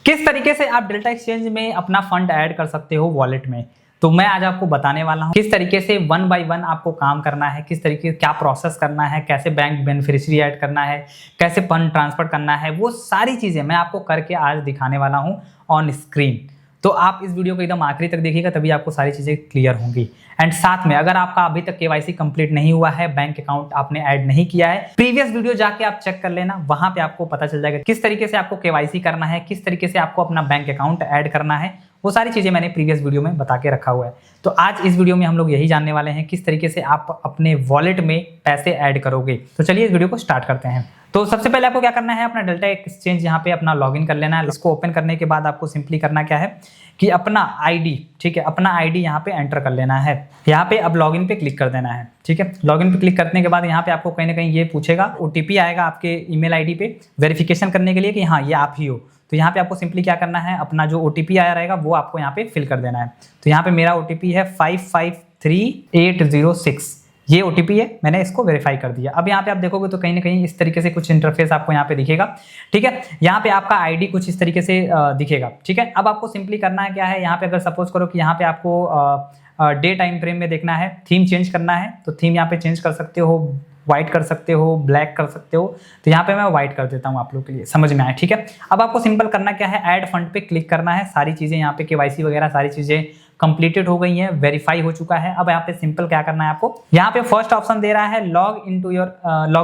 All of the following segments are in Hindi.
किस तरीके से आप डेल्टा एक्सचेंज में अपना फंड ऐड कर सकते हो वॉलेट में, तो मैं आज आपको बताने वाला हूं किस तरीके से वन बाय वन आपको काम करना है, किस तरीके क्या प्रोसेस करना है, कैसे बैंक बेनिफिशियरी ऐड करना है, कैसे फंड ट्रांसफर करना है, वो सारी चीजें मैं आपको करके आज दिखाने वाला हूं ऑन स्क्रीन। तो आप इस वीडियो को एकदम आखिरी तक देखिएगा, तभी आपको सारी चीजें क्लियर होंगी। एंड साथ में अगर आपका अभी तक केवाईसी कंप्लीट नहीं हुआ है, बैंक अकाउंट आपने ऐड नहीं किया है, प्रीवियस वीडियो जाके आप चेक कर लेना, वहां पे आपको पता चल जाएगा किस तरीके से आपको केवाईसी करना है, किस तरीके से आपको अपना बैंक अकाउंट ऐड करना है। वो सारी चीजें मैंने प्रीवियस वीडियो में बता के रखा हुआ है। तो आज इस वीडियो में हम लोग यही जानने वाले हैं किस तरीके से आप अपने वॉलेट में पैसे ऐड करोगे। तो चलिए इस वीडियो को स्टार्ट करते हैं। तो सबसे पहले आपको क्या करना है, अपना डेल्टा एक्सचेंज यहाँ पे अपना लॉगिन कर लेना है। इसको ओपन करने के बाद आपको सिंपली करना क्या है कि अपना आईडी, ठीक है, अपना आईडी यहाँ पे एंटर कर लेना है। यहाँ पे अब लॉगिन पे क्लिक कर देना है। ठीक है, लॉगिन पे क्लिक करने के बाद यहाँ पे आपको कहीं ना कहीं ये पूछेगा, ओटीपी आएगा आपके ईमेल आईडी पे वेरिफिकेशन करने के लिए कि हाँ ये आप ही हो। तो यहाँ पे आपको सिंपली क्या करना है, अपना जो ओटीपी आया रहेगा वो आपको यहाँ पे फिल कर देना है। तो यहाँ पे मेरा ओटीपी है 553806, ये ओटीपी है, मैंने इसको वेरीफाई कर दिया। अब यहाँ पे आप देखोगे तो कहीं ना कहीं इस तरीके से कुछ इंटरफेस आपको यहाँ पे दिखेगा। ठीक है, यहाँ पे आपका आईडी कुछ इस तरीके से दिखेगा। ठीक है, अब आपको सिंपली करना है क्या है, यहाँ पे अगर सपोज करो कि यहाँ पे आपको डे टाइम फ्रेम में देखना है, थीम चेंज करना है, तो थीम यहाँ पे चेंज कर सकते हो, व्हाइट कर सकते हो, ब्लैक कर सकते हो। तो यहाँ पे मैं व्हाइट कर देता हूँ आप लोग के लिए, समझ में आए। ठीक है, अब आपको सिंपल करना क्या है, ऐड फंड पे क्लिक करना है। सारी चीजें यहाँ पे केवाईसी वगैरह सारी चीजें कंप्लीटेड हो गई हैं, वेरीफाई हो चुका है। अब यहाँ पे सिंपल क्या करना है आपको, यहाँ पे फर्स्ट ऑप्शन दे रहा है लॉग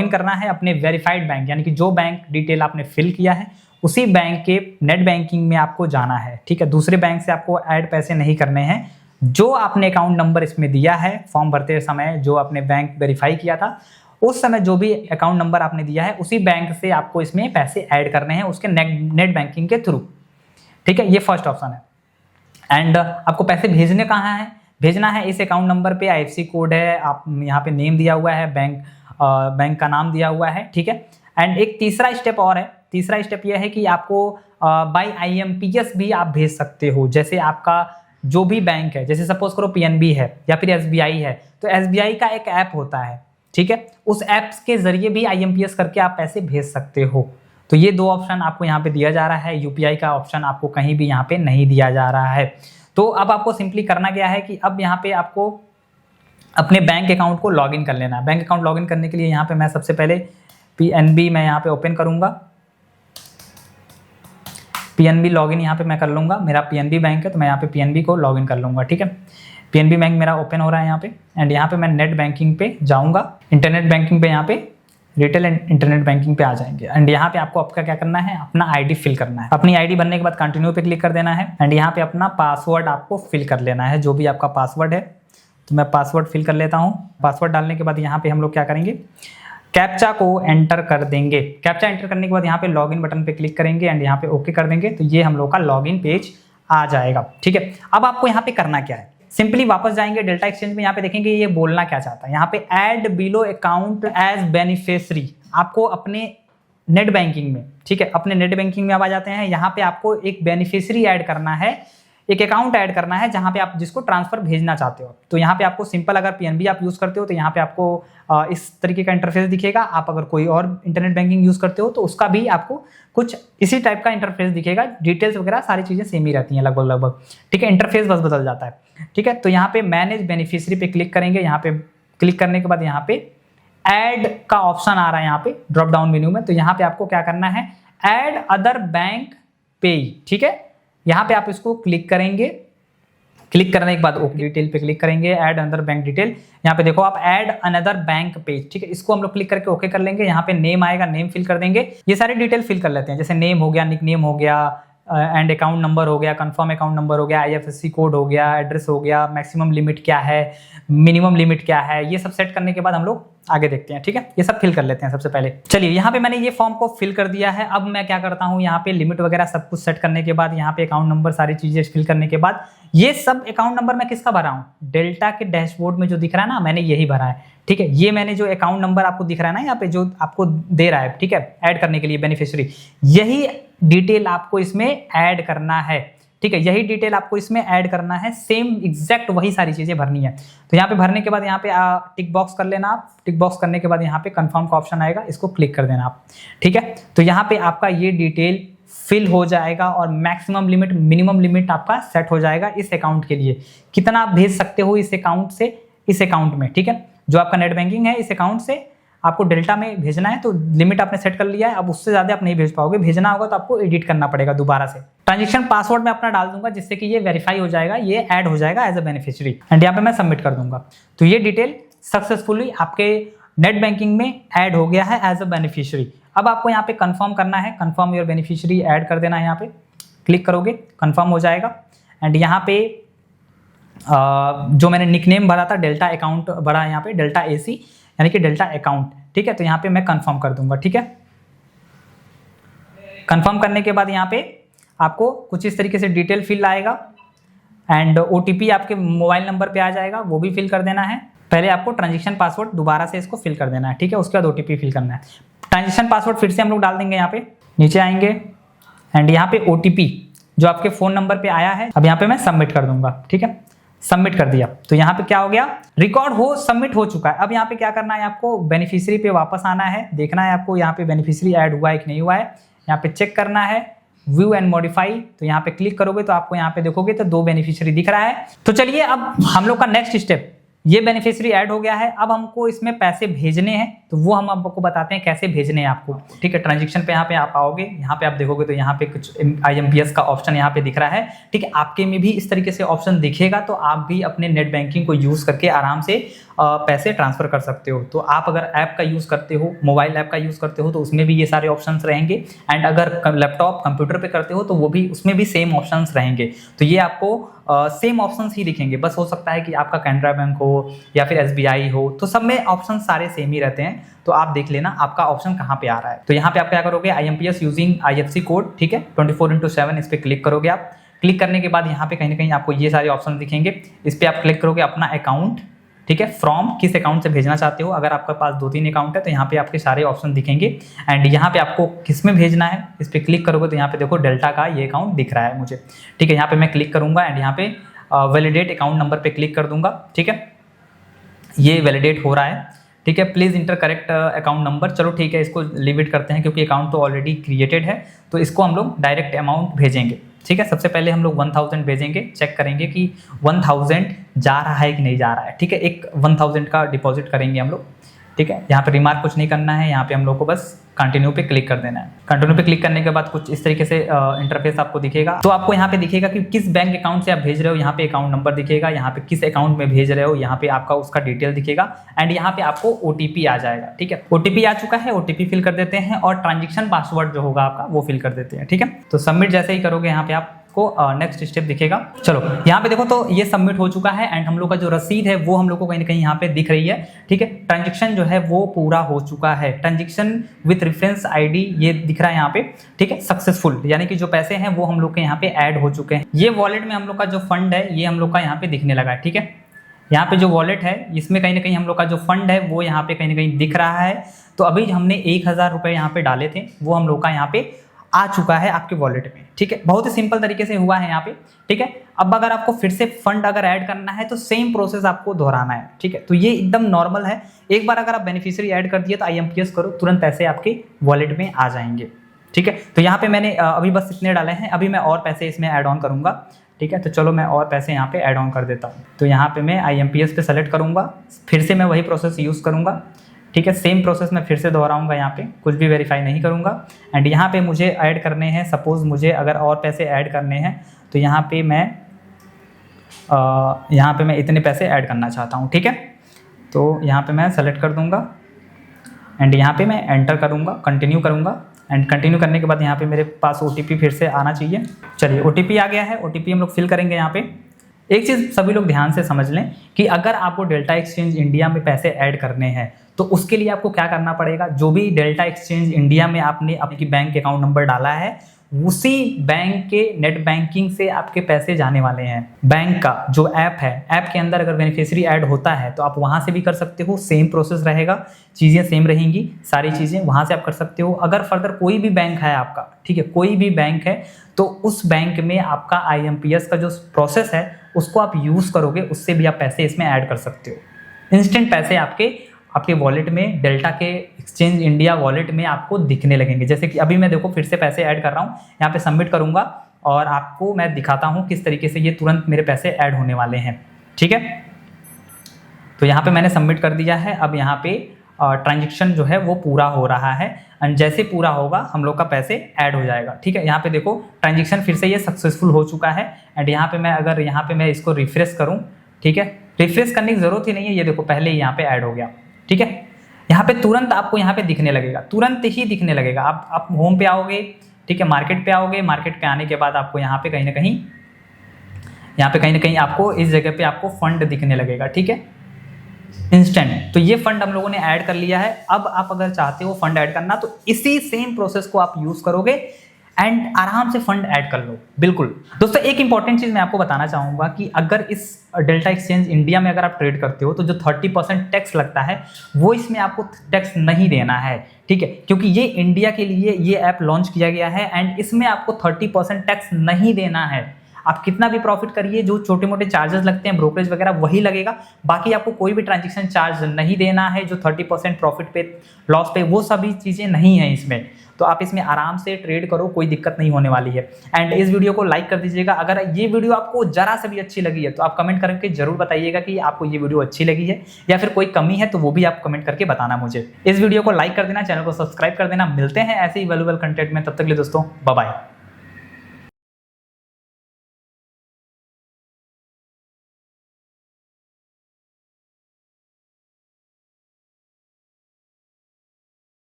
इन करना है अपने वेरीफाइड बैंक, यानी कि जो बैंक डिटेल आपने फिल किया है उसी बैंक के नेट बैंकिंग में आपको जाना है। ठीक है, दूसरे बैंक से आपको ऐड पैसे नहीं करने हैं। जो आपने अकाउंट नंबर इसमें दिया है फॉर्म भरते समय, जो आपने बैंक वेरीफाई किया था उस समय जो भी अकाउंट नंबर आपने दिया है उसी बैंक से आपको इसमें पैसे ऐड करने हैं, उसके नेट बैंकिंग के थ्रू। ठीक है, ये फर्स्ट ऑप्शन है। एंड आपको पैसे भेजने कहाँ है, भेजना है इस अकाउंट नंबर पे, आईएफएससी कोड है, आप यहाँ पे नेम दिया हुआ है, बैंक का नाम दिया हुआ है। ठीक है, एंड एक तीसरा स्टेप और है। तीसरा स्टेप यह है कि आपको बाय आईएमपीएस भी आप भेज सकते हो। जैसे आपका जो भी बैंक है, जैसे सपोज करो पीएनबी है या फिर एसबीआई है, तो एसबीआई का एक ऐप होता है। ठीक है, उस ऐप्स के जरिए भी आईएमपीएस करके आप पैसे भेज सकते हो। तो ये दो ऑप्शन आपको यहाँ पे दिया जा रहा है, यूपीआई का ऑप्शन आपको कहीं भी यहाँ पे नहीं दिया जा रहा है। तो अब आपको सिंपली करना क्या है कि अब यहाँ पे आपको अपने बैंक अकाउंट को लॉगिन कर लेना है। बैंक अकाउंट लॉगिन करने के लिए यहाँ पे मैं सबसे पहले पीएनबी मैं यहाँ पे ओपन करूंगा। पीएनबी लॉगिन यहाँ पे मैं कर लूंगा, मेरा पीएनबी बैंक है तो मैं यहाँ पे पीएनबी को लॉगिन कर लूंगा। ठीक है, पीएनबी बैंक मेरा ओपन हो रहा है यहाँ पे। एंड यहाँ पे मैं नेट बैंकिंग पे जाऊंगा, इंटरनेट बैंकिंग पे, यहाँ पे रिटेल एंड इंटरनेट बैंकिंग पे आ जाएंगे। एंड यहाँ पे आपको आपका क्या करना है, अपना आईडी फिल करना है। अपनी आईडी बनने के बाद कंटिन्यू पे क्लिक कर देना है। एंड यहाँ पे अपना पासवर्ड आपको फिल कर लेना है, जो भी आपका पासवर्ड है। तो मैं पासवर्ड फिल कर लेता हूँ। पासवर्ड डालने के बाद यहाँ पे हम लोग क्या करेंगे, कैप्चा को एंटर कर देंगे। कैप्चा एंटर करने के बाद यहाँ पे लॉगिन बटन पे क्लिक करेंगे एंड यहाँ पे ओके कर देंगे। तो ये हम लोग का लॉगिन पेज आ जाएगा। ठीक है, अब आपको यहाँ पे करना क्या है, सिंपली वापस जाएंगे डेल्टा एक्सचेंज में। यहाँ पे देखेंगे ये बोलना क्या चाहता है, यहाँ पे add below account as beneficiary, आपको अपने नेट बैंकिंग में, ठीक है, अपने नेट बैंकिंग में अब आ जाते हैं। यहाँ पे आपको एक बेनिफिशियरी ऐड करना है, एक अकाउंट ऐड करना है जहाँ पे आप जिसको ट्रांसफर भेजना चाहते हो। तो यहाँ पे आपको सिंपल, अगर पीएनबी आप यूज करते हो तो यहाँ पे आपको इस तरीके का इंटरफेस दिखेगा। आप अगर कोई और इंटरनेट बैंकिंग यूज करते हो तो उसका भी आपको कुछ इसी टाइप का इंटरफेस दिखेगा। डिटेल्स वगैरह सारी चीजें सेम ही रहती हैं लगभग। ठीक है, इंटरफेस बस बदल जाता है। ठीक है, तो यहाँ पे मैनेज बेनिफिशियरी पे क्लिक करेंगे। यहाँ पे क्लिक करने के बाद यहाँ पे ऐड का ऑप्शन आ रहा है, यहाँ पे ड्रॉप डाउन मेन्यू में। तो यहाँ पे आपको क्या करना है, ऐड अदर बैंक पे। ठीक है, यहाँ पे आप इसको क्लिक करेंगे। क्लिक करने के बाद ओके डिटेल पे क्लिक करेंगे, ऐड अनदर बैंक डिटेल। यहाँ पे देखो आप ऐड अनदर बैंक पेज, ठीक है, इसको हम लोग क्लिक करके ओके कर लेंगे। यहाँ पे नेम आएगा, नेम फिल कर देंगे। ये सारे डिटेल फिल कर लेते हैं, जैसे नेम हो गया, निक नेम हो गया, एंड अकाउंट नंबर हो गया, कंफर्म अकाउंट नंबर हो गया, आईएफएससी कोड हो गया, एड्रेस हो गया, मैक्सिमम लिमिट क्या है, मिनिमम लिमिट क्या है, ये सब सेट करने के बाद हम लोग आगे देखते हैं। ठीक है, ये सब फिल कर लेते हैं सबसे पहले। चलिए, यहाँ पे मैंने ये फॉर्म को फिल कर दिया है। अब मैं क्या करता हूँ, यहाँ पे लिमिट वगैरह सब कुछ सेट करने के बाद, यहाँ पे अकाउंट नंबर सारी चीजें फिल करने के बाद, ये सब अकाउंट नंबर मैं किसका भरा हूँ, डेल्टा के डैशबोर्ड में जो दिख रहा है ना, मैंने यही भरा है। ठीक है, ये मैंने जो अकाउंट नंबर आपको दिख रहा है ना यहाँ पे, जो आपको दे रहा है, ठीक है, ऐड करने के लिए बेनिफिशियरी, यही डिटेल आपको इसमें ऐड करना है। ठीक है, यही डिटेल आपको इसमें ऐड करना है, सेम एग्जैक्ट वही सारी चीजें भरनी है। तो यहाँ पे भरने के बाद यहाँ पे टिक बॉक्स कर लेना आप। टिक बॉक्स करने के बाद यहाँ पे कंफर्म का ऑप्शन आएगा, इसको क्लिक कर देना आप। ठीक है, तो यहाँ पे आपका ये डिटेल फिल हो जाएगा और मैक्सिमम लिमिट मिनिमम लिमिट आपका सेट हो जाएगा इस अकाउंट के लिए। कितना आप भेज सकते हो इस अकाउंट से इस अकाउंट में, ठीक है। जो आपका नेट बैंकिंग है इस अकाउंट से आपको डेल्टा में भेजना है तो लिमिट आपने सेट कर लिया है, अब उससे ज़्यादा आप नहीं भेज पाओगे। भेजना होगा तो आपको एडिट करना पड़ेगा दोबारा से। ट्रांजेक्शन पासवर्ड मैं अपना डाल दूंगा जिससे कि ये वेरीफाई हो जाएगा, ये ऐड हो जाएगा एज अ बेनिफिशियरी एंड यहाँ पे मैं सबमिट कर दूंगा। तो ये डिटेल सक्सेसफुली आपके नेट बैंकिंग में ऐड हो गया है एज अ बेनिफिशियरी। अब आपको यहाँ पे कंफर्म करना है, कंफर्म योर बेनिफिशियरी ऐड कर देना है। यहाँ पे क्लिक करोगे कंफर्म हो जाएगा एंड यहाँ पे जो मैंने निकनेम भरा था डेल्टा अकाउंट भरा है यहाँ पे डेल्टा AC यानी कि डेल्टा अकाउंट, ठीक है। तो यहाँ पे मैं कंफर्म कर दूंगा, ठीक है। कंफर्म करने के बाद यहाँ पे आपको कुछ इस तरीके से डिटेल फिल आएगा एंड OTP आपके मोबाइल नंबर पे आ जाएगा, वो भी फिल कर देना है। पहले आपको ट्रांजेक्शन पासवर्ड दोबारा से इसको फिल कर देना है, ठीक है। उसके बाद OTP फिल करना है। ट्रांजेक्शन पासवर्ड फिर से हम लोग डाल देंगे, यहाँ पे नीचे आएंगे एंड यहाँ पे OTP जो आपके फोन नंबर पे आया है, अब यहाँ पे मैं सबमिट कर दूंगा, ठीक है। सबमिट कर दिया तो यहाँ पे क्या हो गया, रिकॉर्ड हो सबमिट हो चुका है। अब यहाँ पे क्या करना है, आपको बेनिफिशियरी पे वापस आना है, देखना है आपको यहाँ पे बेनिफिशियरी ऐड हुआ है कि नहीं हुआ है। यहाँ पे चेक करना है व्यू एंड मॉडिफाई, तो यहाँ पे क्लिक करोगे तो आपको यहाँ पे देखोगे तो 2 बेनिफिशियरी दिख रहा है। तो चलिए अब हम लोग का नेक्स्ट स्टेप, ये बेनिफिशियरी ऐड हो गया है, अब हमको इसमें पैसे भेजने हैं तो वो हम आपको बताते हैं कैसे भेजने हैं आपको, ठीक है। ट्रांजेक्शन पे यहाँ पे आप आओगे, यहाँ पे आप देखोगे तो यहाँ पे कुछ IMPS का ऑप्शन यहाँ पे दिख रहा है, ठीक है। आपके में भी इस तरीके से ऑप्शन दिखेगा तो आप भी अपने नेट बैंकिंग को यूज करके आराम से पैसे ट्रांसफर कर सकते हो। तो आप अगर ऐप का यूज करते हो, मोबाइल ऐप का यूज करते हो तो उसमें भी ये सारे ऑप्शंस रहेंगे एंड अगर लैपटॉप कंप्यूटर पे करते हो तो वो भी उसमें भी सेम ऑप्शंस रहेंगे। तो ये आपको सेम ऑप्शंस ही दिखेंगे, बस हो सकता है कि आपका कैनरा बैंक हो या फिर SBI हो, तो सब में ऑप्शन सारे सेम ही रहते हैं। तो आप देख लेना आपका ऑप्शन कहाँ पे आ रहा है। तो यहाँ पे आप क्या करोगे, IMPS यूजिंग IFSC कोड, ठीक है, 24/7 इस पे क्लिक करोगे आप। क्लिक करने के बाद यहाँ पे कहीं ना कहीं आपको ये सारे ऑप्शन दिखेंगे, इस पे आप क्लिक करोगे अपना अकाउंट, ठीक है। फ्रॉम किस अकाउंट से भेजना चाहते हो, अगर आपके पास 2-3 अकाउंट है तो यहाँ पे आपके सारे ऑप्शन दिखेंगे एंड यहाँ पे आपको किस में भेजना है इस पे क्लिक करोगे तो यहाँ पे देखो डेल्टा का ये अकाउंट दिख रहा है मुझे, ठीक है। यहाँ पे मैं क्लिक करूंगा एंड यहाँ पे वैलिडेट अकाउंट नंबर पे क्लिक कर दूंगा, ठीक है। ये वैलिडेट हो रहा है, ठीक है। Please inter correct account number, चलो ठीक है, इसको लीव इट करते हैं क्योंकि अकाउंट तो ऑलरेडी क्रिएटेड है। तो इसको हम लोग डायरेक्ट अमाउंट भेजेंगे, ठीक है। सबसे पहले हम लोग 1000 भेजेंगे, चेक करेंगे कि 1000 जा रहा है कि नहीं जा रहा है, ठीक है। एक 1000 का डिपॉजिट करेंगे हम लोग, ठीक है। यहाँ पे रिमार्क कुछ नहीं करना है, यहाँ पे हम लोग को बस कंटिन्यू पे क्लिक कर देना है। कंटिन्यू पे क्लिक करने के बाद कुछ इस तरीके से इंटरफेस आपको दिखेगा। तो आपको यहाँ पे दिखेगा कि किस बैंक अकाउंट से आप भेज रहे हो, यहाँ पे अकाउंट नंबर दिखेगा, यहाँ पे किस अकाउंट में भेज रहे हो, यहाँ पे आपका उसका डिटेल दिखेगा एंड यहाँ पे आपको OTP आ जाएगा, ठीक है। OTP आ चुका है, OTP फिल कर देते हैं और ट्रांजेक्शन पासवर्ड जो होगा आपका वो फिल कर देते हैं, ठीक है। तो सबमिट जैसे ही करोगे यहाँ पे आप को नेक्स्ट स्टेप दिखेगा। चलो यहाँ पे देखो तो ये सबमिट हो चुका है एंड हम लोग का जो रसीद है वो हम लोग को कहीं ना कहीं यहाँ पे दिख रही है, ठीक है। ट्रांजेक्शन जो है वो पूरा हो चुका है, ट्रांजेक्शन विथ रेफरेंस ID ये दिख रहा है यहाँ पे, ठीक है, सक्सेसफुल, यानी कि जो पैसे हैं वो हम लोग के यहाँ पे ऐड हो चुके हैं। ये वॉलेट में हम लोग का जो फंड है ये हम लोग का यहाँ पे दिखने लगा है, ठीक है। यहाँ पे जो वॉलेट है इसमें कहीं ना कहीं हम लोग का जो फंड है वो यहाँ पे कहीं ना कहीं दिख रहा है। तो अभी हमने 1000 रुपये यहाँ पे डाले थे, वो हम लोग का यहाँ पे आ चुका है आपके वॉलेट में, ठीक है। बहुत ही सिंपल तरीके से हुआ है यहाँ पे, ठीक है। अब अगर आपको फिर से फंड अगर ऐड करना है तो सेम प्रोसेस आपको दोहराना है, ठीक है। तो ये एकदम नॉर्मल है, एक बार अगर आप बेनिफिशियरी ऐड कर दिए तो IMPS करो, तुरंत पैसे आपके वॉलेट में आ जाएंगे, ठीक है। तो यहाँ पे मैंने अभी बस इतने डाले हैं, अभी मैं और पैसे इसमें ऐड ऑन करूंगा, ठीक है। तो चलो मैं और पैसे यहाँ पे ऐड ऑन कर देता हूँ। तो यहाँ पे मैं IMPS पे सेलेक्ट करूंगा, फिर से मैं वही प्रोसेस यूज़ करूंगा, ठीक है। सेम प्रोसेस मैं फिर से दोहराऊंगा, यहाँ पे कुछ भी वेरीफाई नहीं करूंगा एंड यहाँ पे मुझे ऐड करने हैं, सपोज मुझे अगर और पैसे ऐड करने हैं तो यहाँ पे मैं इतने पैसे ऐड करना चाहता हूँ, ठीक है। तो यहाँ पे मैं सेलेक्ट कर दूंगा एंड यहाँ पे मैं एंटर करूँगा, कंटिन्यू करूँगा एंड कंटिन्यू करने के बाद यहाँ पे मेरे पास OTP फिर से आना चाहिए। चलिए OTP आ गया है, OTP हम लोग फिल करेंगे यहाँ पे। एक चीज़ सभी लोग ध्यान से समझ लें कि अगर आपको डेल्टा एक्सचेंज इंडिया में पैसे ऐड करने हैं तो उसके लिए आपको क्या करना पड़ेगा, जो भी डेल्टा एक्सचेंज इंडिया में आपने अपनी बैंक अकाउंट नंबर डाला है उसी बैंक के नेट बैंकिंग से आपके पैसे जाने वाले हैं। बैंक का जो ऐप है, ऐप के अंदर अगर बेनिफिशियरी ऐड होता है तो आप वहां से भी कर सकते हो, सेम प्रोसेस रहेगा, चीज़ें सेम रहेंगी, सारी चीज़ें वहां से आप कर सकते हो। अगर फर्दर कोई भी बैंक है आपका, ठीक है, कोई भी बैंक है तो उस बैंक में आपका IMPS का जो प्रोसेस है उसको आप यूज़ करोगे, उससे भी आप पैसे इसमें ऐड कर सकते हो। इंस्टेंट पैसे आपके आपके वॉलेट में, डेल्टा के एक्सचेंज इंडिया वॉलेट में आपको दिखने लगेंगे। जैसे कि अभी मैं देखो फिर से पैसे ऐड कर रहा हूँ, यहाँ पे सबमिट करूँगा और आपको मैं दिखाता हूँ किस तरीके से ये तुरंत मेरे पैसे ऐड होने वाले हैं। ठीक है, तो यहाँ पे मैंने सबमिट कर दिया है। अब यहाँ पे ट्रांजेक्शन जो है वो पूरा हो रहा है एंड जैसे पूरा होगा हम लोग का पैसे ऐड हो जाएगा। ठीक है, यहाँ पे देखो ट्रांजेक्शन फिर से ये सक्सेसफुल हो चुका है एंड यहाँ पे मैं अगर यहाँ पे मैं इसको रिफ्रेश करूँ, ठीक है, रिफ्रेश करने की जरूरत ही नहीं है, ये देखो पहले ही यहाँ पे ऐड हो गया। ठीक है, यहाँ पे तुरंत आपको यहाँ पे दिखने लगेगा, तुरंत ही दिखने लगेगा। आप होम पे आओगे, ठीक है, मार्केट पे आओगे, मार्केट पे आने के बाद आपको यहाँ पे कहीं ना कहीं आपको इस जगह पे आपको फंड दिखने लगेगा। ठीक है, इंस्टेंट। तो ये फंड हम लोगों ने ऐड कर लिया है। अब आप अगर चाहते हो फंड ऐड करना तो इसी सेम प्रोसेस को आप यूज करोगे एंड आराम से फंड ऐड कर लो। बिल्कुल दोस्तों, एक इंपॉर्टेंट चीज मैं आपको बताना चाहूंगा कि अगर इस डेल्टा एक्सचेंज इंडिया में अगर आप ट्रेड करते हो तो जो 30% टैक्स लगता है वो इसमें आपको टैक्स नहीं देना है। ठीक है, क्योंकि ये इंडिया के लिए ये ऐप लॉन्च किया गया है एंड इसमें आपको 30% टैक्स नहीं देना है। आप कितना भी प्रॉफिट करिए, जो छोटे मोटे चार्जेस लगते हैं ब्रोकरेज वगैरह वही लगेगा, बाकी आपको कोई भी ट्रांजैक्शन चार्ज नहीं देना है। जो 30% प्रॉफिट पे, लॉस पे, वो सभी चीज़ें नहीं है इसमें। तो आप इसमें आराम से ट्रेड करो, कोई दिक्कत नहीं होने वाली है। एंड इस वीडियो को लाइक कर दीजिएगा। अगर ये वीडियो आपको जरा से भी अच्छी लगी है तो आप कमेंट करके जरूर बताइएगा कि आपको ये वीडियो अच्छी लगी है या फिर कोई कमी है तो वो भी आप कमेंट करके बताना मुझे। इस वीडियो को लाइक कर देना, चैनल को सब्सक्राइब कर देना। मिलते हैं ऐसे ही वैल्यूएबल कंटेंट में, तब तक के लिए दोस्तों बाय बाय।